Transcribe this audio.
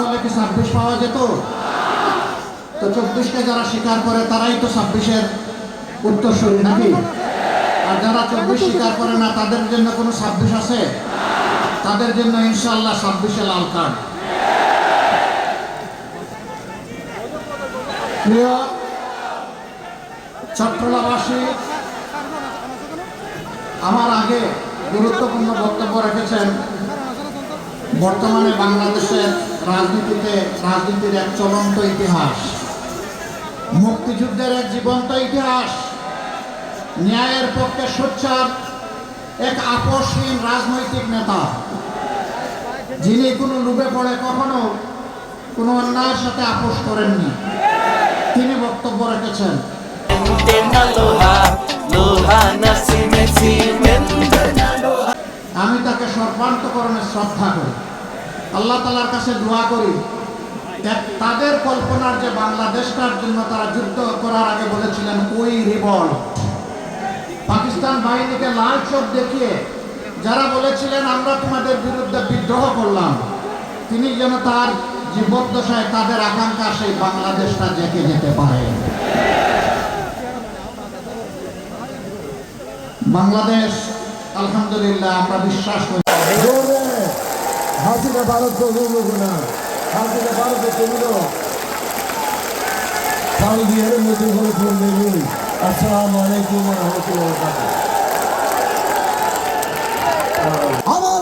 হলে কি 26 পাওয়া যেত? তো 24কে যারা স্বীকার করে তারাই তো 26-এর উত্তরসূরি নাকি? আর যারা 24 স্বীকার করে না তাদের জন্য কোনো 26 আছে? তাদের জন্য ইনশাআল্লাহ 26-এ লাল কার্ড। প্রিয় চট্টগ্রামবাসী, আমার আগে গুরুত্বপূর্ণ বক্তব্য রেখেছেন বর্তমানে বাংলাদেশের রাজনীতির এক চলন্ত ইতিহাস, মুক্তিযুদ্ধের এক জীবন্ত ইতিহাস, ন্যায়ের পক্ষে সোচ্চার এক আপোষহীন রাজনৈতিক নেতা, যিনি কোনো লোভে পড়ে কখনো কোনো অন্যায়ের সাথে আপোষ করেননি। তিনি বক্তব্য রেখেছেন, আমি তাকে সর্বান্তকরণে শ্রদ্ধা করি, আল্লাহ তাআলার কাছে দোয়া করি তাদের কল্পনার যে বাংলাদেশটার জন্য তারা যুদ্ধ করার আগে বলেছিলেন ওই রিভল্ট, পাকিস্তান বাহিনীকে লাল চোখ দেখিয়ে যারা বলেছিলেন আমরা তোমাদের বিরুদ্ধে বিদ্রোহ করলাম, তিনি যেন তার জীবদ্দশায় তাদের আকাঙ্ক্ষা সেই বাংলাদেশটা জেগে যেতে পারে। বাংলাদেশ আলহামদুলিল্লাহ আমরা বিশ্বাস করি হাসিনা ভারত না, হাসিনা ভারত সাউদি আরব নতুন করে ফোন দেবেন। আসসালামু আলাইকুম ওয়া রাহমাতুল্লাহি ওয়া বারাকাতুহু। আমার